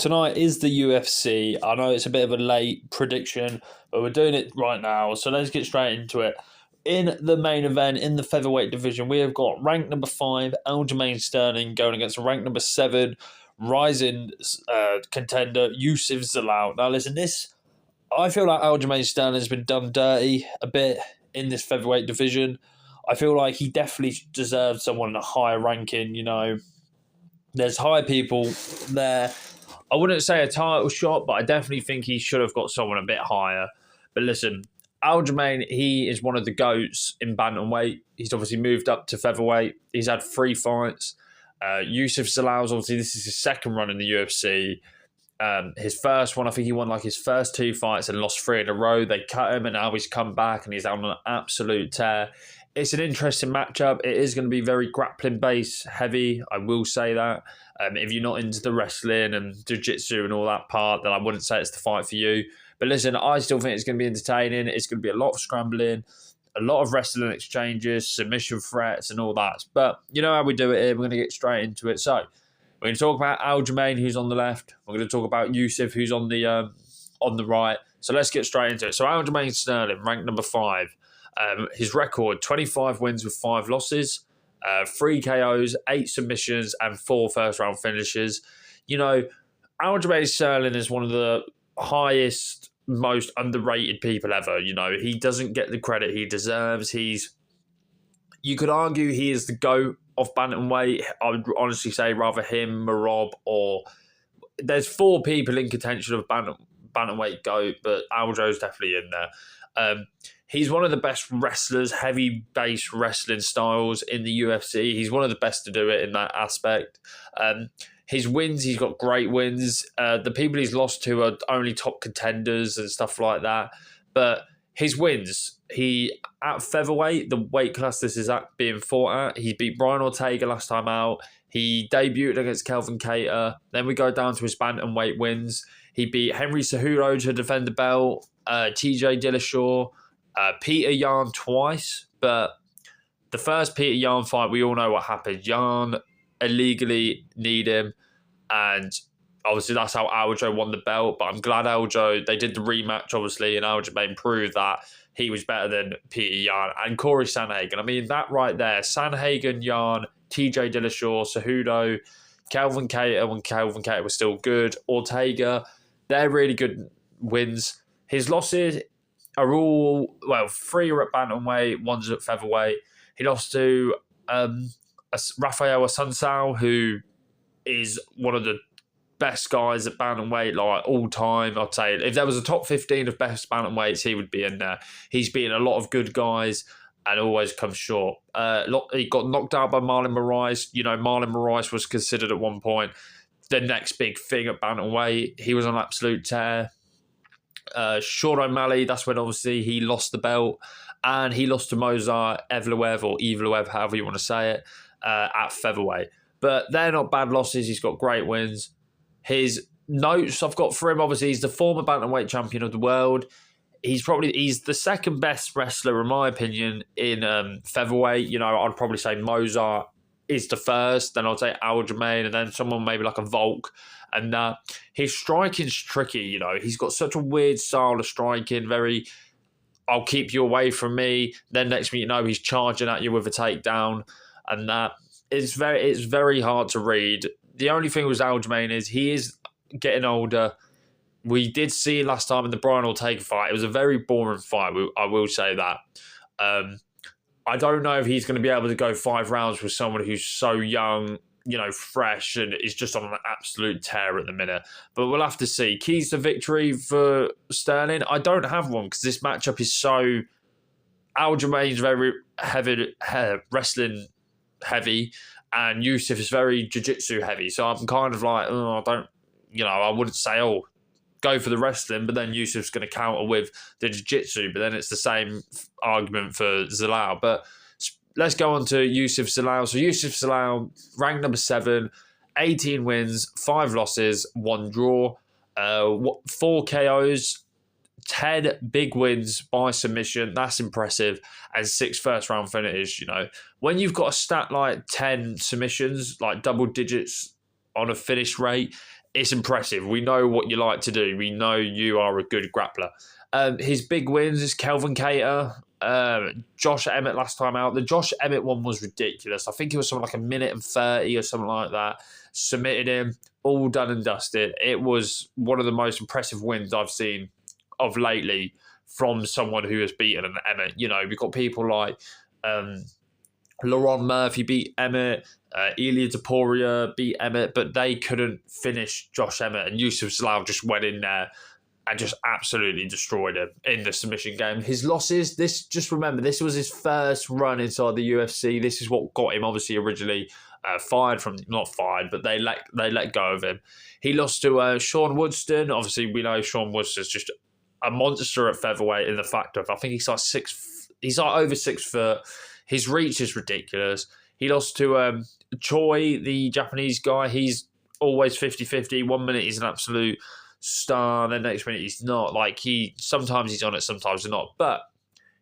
Tonight is the UFC. I know it's a bit of a late prediction, but we're doing it right now. So let's get straight into it. In the main event, in the featherweight division, we have got ranked number 5, Aljamain Sterling, going against ranked number 7, rising contender, Youssef Zalal. Now listen, I feel like Aljamain Sterling has been done dirty a bit in this featherweight division. I feel like he definitely deserves someone in a higher ranking. There's high people there. I wouldn't say a title shot, but I definitely think he should have got someone a bit higher. But listen, Aljamain, he is one of the GOATs in bantamweight. He's obviously moved up to featherweight. He's had 3 fights. Youssef Zalal's obviously, this is his second run in the UFC. His first one, I think he won like his first 2 fights and lost 3 in a row. They cut him and now he's come back and he's on an absolute tear. It's an interesting matchup. It is going to be very grappling base heavy. I will say that. If you're not into the wrestling and jiu-jitsu and all that part, then I wouldn't say it's the fight for you. But listen, I still think it's going to be entertaining. It's going to be a lot of scrambling, a lot of wrestling exchanges, submission threats and all that. But you know how we do it here. We're going to get straight into it. So we're going to talk about Aljamain, who's on the left. We're going to talk about Youssef, who's on the right. So let's get straight into it. So Aljamain Sterling, ranked number 5. His record, 25 wins with 5 losses, 3 KOs, 8 submissions, and 4 first-round finishes. Aljamain Sterling is one of the highest, most underrated people ever. He doesn't get the credit he deserves. You could argue he is the GOAT of bantamweight. I would honestly say rather him, Marab, or there's 4 people in contention of bantamweight GOAT, but Aljo's definitely in there. He's one of the best wrestlers, heavy-based wrestling styles in the UFC. He's one of the best to do it in that aspect. His wins, he's got great wins. The people he's lost to are only top contenders and stuff like that. But his wins, at featherweight, the weight class this is being fought at, he beat Brian Ortega last time out. He debuted against Kelvin Cater. Then we go down to his bantamweight wins. He beat Henry Cejudo to defend the belt, TJ Dillashaw, Peter Yan twice, but the first Peter Yan fight, we all know what happened. Yan illegally kneed him, and obviously that's how Aljo won the belt, but I'm glad they did the rematch, obviously, and Aljamain proved that he was better than Peter Yan and Corey Sandhagen. I mean, that right there, Sandhagen, Yan, TJ Dillashaw, Cejudo, Kelvin Cater, when Kelvin Cater was still good, Ortega, they're really good wins. His losses are all, 3 are at bantamweight, 1's at featherweight. He lost to Rafael Assunção, who is one of the best guys at bantamweight, like all time. I'd say if there was a top 15 of best bantamweights, he would be in there. He's beaten a lot of good guys and always comes short. He got knocked out by Marlon Moraes. Marlon Moraes was considered at one point the next big thing at bantamweight. He was on absolute tear. Sean O'Malley, that's when obviously he lost the belt, and he lost to Mozart Evloev, or Evloev, however you want to say it, at featherweight. But they're not bad losses. He's got great wins. His notes I've got for him, obviously he's the former bantamweight champion of the world. He's the second best wrestler in my opinion in featherweight. I'd probably say Mozart is the first, then I'd say Aljamain, and then someone maybe like a Volk. And his striking's tricky, He's got such a weird style of striking, very, I'll keep you away from me. Then next thing you know, he's charging at you with a takedown. And it's very hard to read. The only thing with Aljamain is he is getting older. We did see last time in the Brian Ortega fight, it was a very boring fight, I will say that. I don't know if he's going to be able to go 5 rounds with someone who's so young, fresh, and is just on an absolute tear at the minute. But we'll have to see. Keys to victory for Sterling, I don't have one because this matchup is so... Aljamain's very heavy, wrestling heavy, and Youssef is very jiu-jitsu heavy. So I'm kind of like, I wouldn't say, go for the wrestling, but then Youssef's going to counter with the jiu-jitsu, but then it's the same argument for Zalal. But let's go on to Youssef Zalal. So Youssef Zalal, ranked number 7, 18 wins, 5 losses, 1 draw, 4 KOs, 10 big wins by submission. That's impressive. And 6 first-round finishes, When you've got a stat like 10 submissions, like double digits on a finish rate, it's impressive. We know what you like to do. We know you are a good grappler. His big wins is Kelvin Cater, Josh Emmett last time out. The Josh Emmett one was ridiculous. I think it was something like 1:30 or something like that. Submitted him, all done and dusted. It was one of the most impressive wins I've seen of lately from someone who has beaten an Emmett. You know, we've got people like Laron Murphy beat Emmett, Ilia Topuria beat Emmett, but they couldn't finish Josh Emmett, and Youssef Zalal just went in there and just absolutely destroyed him in the submission game. His losses, remember, this was his first run inside the UFC. This is what got him obviously originally not fired, but they let go of him. He lost to Sean Woodston. Obviously, we know Sean Woodston's just a monster at featherweight in the fact of, I think he's like over 6 foot. His reach is ridiculous. He lost to Choi, the Japanese guy. He's always 50-50. 1 minute he's an absolute star, then next minute he's not. Like, sometimes he's on it, sometimes not. But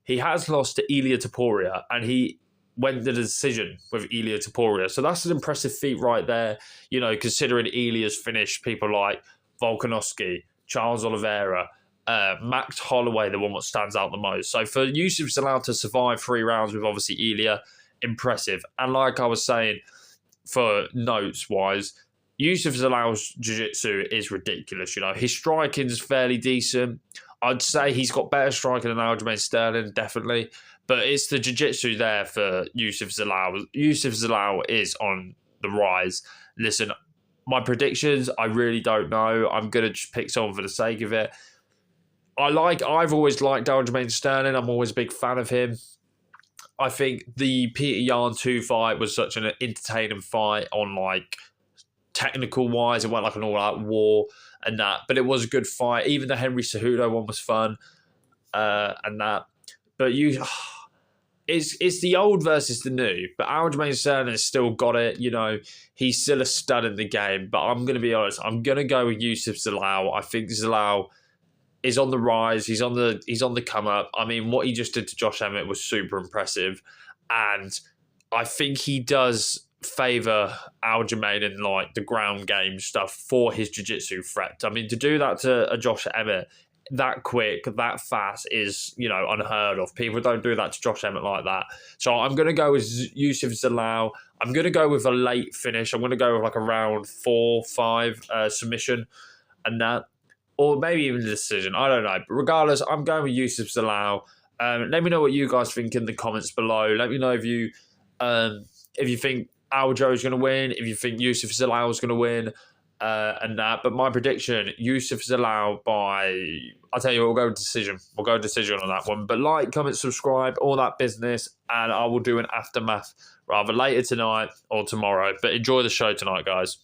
he has lost to Ilia Topuria, and he went to the decision with Ilia Topuria. So that's an impressive feat right there, you know, considering Ilia's finished people like Volkanovski, Charles Oliveira, Max Holloway, the one that stands out the most. So for Youssef Zalal to survive 3 rounds with obviously Ilia, impressive. And like I was saying, for notes-wise, Youssef Zalal's jiu-jitsu is ridiculous. You know, his striking is fairly decent. I'd say he's got better striking than Aljamain Sterling, definitely. But it's the jiu-jitsu there for Youssef Zalal. Youssef Zalal is on the rise. Listen, my predictions, I really don't know. I'm going to just pick someone for the sake of it. I've always liked Aljamain Sterling. I'm always a big fan of him. I think the Peter Yan 2 fight was such an entertaining fight on, like, technical-wise. It went like an all-out war and that. But it was a good fight. Even the Henry Cejudo one was fun and that. But it's the old versus the new. But Aljamain Sterling has still got it. You know, he's still a stud in the game. But I'm going to be honest. I'm going to go with Youssef Zalal. I think Zalal is on the rise. He's on the come up. I mean, what he just did to Josh Emmett was super impressive, and I think he does favour Aljamain in like the ground game stuff for his jiu-jitsu threat. I mean, to do that to a Josh Emmett that quick, that fast is, you know, unheard of. People don't do that to Josh Emmett like that. So I'm going to go with Youssef Zalal. I'm going to go with a late finish. I'm going to go with like a round 4-5 submission and that. Or maybe even a decision. I don't know. But regardless, I'm going with Youssef Zalal. Let me know what you guys think in the comments below. Let me know if you think Aljo is going to win, if you think Youssef Zalal is going to win, and that. But my prediction, Youssef Zalal by... I'll tell you, we'll go decision. We'll go decision on that one. But like, comment, subscribe, all that business, and I will do an aftermath rather later tonight or tomorrow. But enjoy the show tonight, guys.